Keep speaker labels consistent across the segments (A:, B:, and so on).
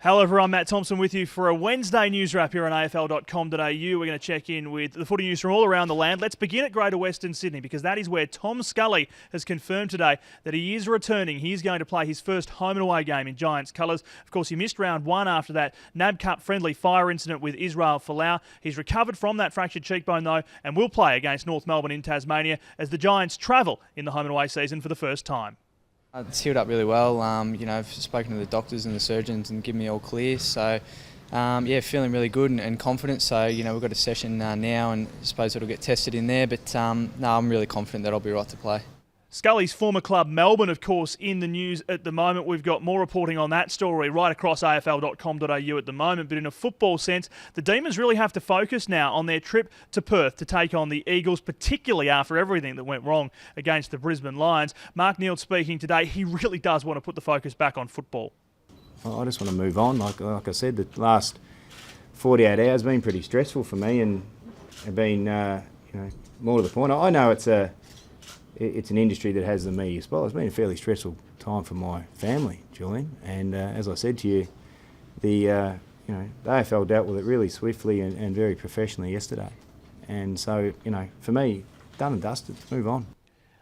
A: Hello everyone, Matt Thompson with you for a Wednesday news wrap here on AFL.com.au. We're going to check in with the footy news from all around the land. Let's begin at Greater Western Sydney because that is where Tom Scully has confirmed today that he is returning. He is going to play his first home and away game in Giants colours. Of course, he missed round one after that NAB Cup friendly fire incident with Israel Folau. He's recovered from that fractured cheekbone though and will play against North Melbourne in Tasmania as the Giants travel in the home and away season for the first time.
B: It's healed up really well. I've spoken to the doctors and the surgeons and given me all clear. So, feeling really good and confident. So, we've got a session now and I suppose it'll get tested in there. But, I'm really confident that I'll be right to play.
A: Scully's former club Melbourne, of course, in the news at the moment. We've got more reporting on that story right across AFL.com.au at the moment. But in a football sense, the Demons really have to focus now on their trip to Perth to take on the Eagles, particularly after everything that went wrong against the Brisbane Lions. Mark Neal speaking today, he really does want to put the focus back on football.
C: I just want to move on. Like I said, the last 48 hours have been pretty stressful for me and have been, more to the point. I know it's an industry that has the media spot. It's been a fairly stressful time for my family, Julian. And as I said to you, the AFL dealt with it really swiftly and very professionally yesterday. And so, for me, done and dusted. Move on.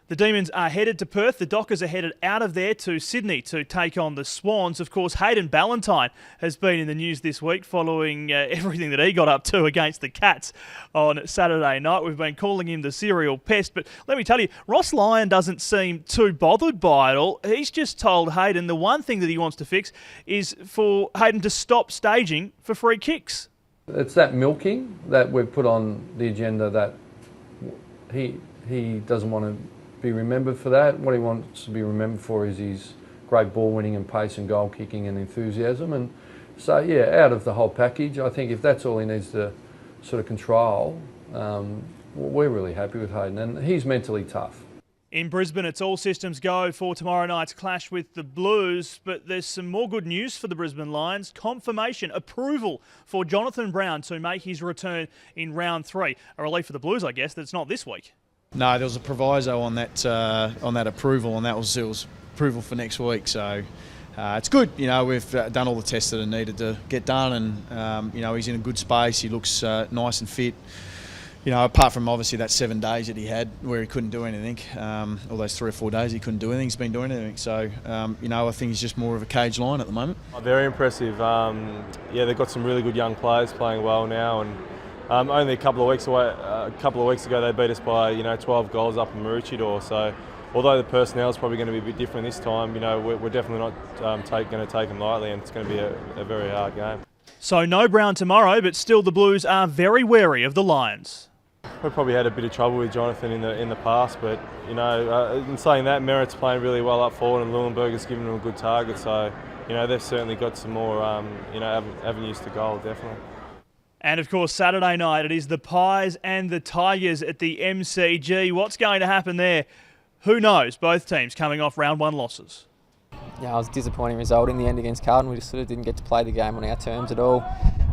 A: The Demons are headed to Perth. The Dockers are headed out of there to Sydney to take on the Swans. Of course, Hayden Ballantyne has been in the news this week following everything that he got up to against the Cats on Saturday night. We've been calling him the serial pest, but let me tell you, Ross Lyon doesn't seem too bothered by it all. He's just told Hayden the one thing that he wants to fix is for Hayden to stop staging for free kicks.
D: It's that milking that we've put on the agenda that he doesn't want to be remembered for that. What he wants to be remembered for is his great ball winning and pace and goal kicking and enthusiasm. And so, out of the whole package, I think if that's all he needs to sort of control, we're really happy with Hayden. And he's mentally tough.
A: In Brisbane, it's all systems go for tomorrow night's clash with the Blues, but there's some more good news for the Brisbane Lions. Confirmation, approval for Jonathan Brown to make his return in round 3. A relief for the Blues, I guess, that it's not this week.
E: No, there was a proviso on that approval, and it was approval for next week. So it's good. We've done all the tests that are needed to get done, and he's in a good space. He looks nice and fit. Apart from obviously that 7 days that he had where he couldn't do anything, all those 3 or 4 days he couldn't do anything. He's been doing anything. So I think he's just more of a cage lion at the moment.
F: Very impressive. They've got some really good young players playing well now, and only a couple of weeks ago they beat us by 12 goals up in Maroochydore. So although the personnel is probably going to be a bit different this time, we're definitely not going to take them lightly, and it's going to be a very hard game.
A: So no Brown tomorrow, but still the Blues are very wary of the Lions.
F: We've probably had a bit of trouble with Jonathan in the past, but in saying that, Merritt's playing really well up forward, and Leuenberger's given them a good target. So they've certainly got some more avenues to goal, definitely.
A: And of course, Saturday night, it is the Pies and the Tigers at the MCG. What's going to happen there? Who knows? Both teams coming off round 1 losses.
G: Yeah, it was a disappointing result in the end against Carlton. We just sort of didn't get to play the game on our terms at all,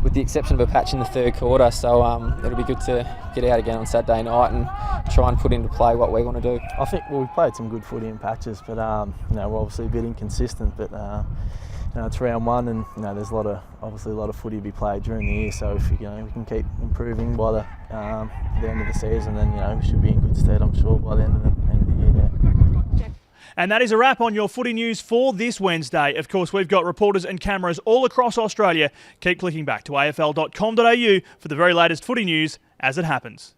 G: with the exception of a patch in the third quarter. So it'll be good to get out again on Saturday night and try and put into play what we want to do.
H: I think we played some good footy in patches, but we're obviously a bit inconsistent. But it's round 1, and there's a lot of footy to be played during the year. So if we can keep improving by the end of the season, then we should be in good stead, I'm sure, by the end of the year. Yeah.
A: And that is a wrap on your footy news for this Wednesday. Of course, we've got reporters and cameras all across Australia. Keep clicking back to afl.com.au for the very latest footy news as it happens.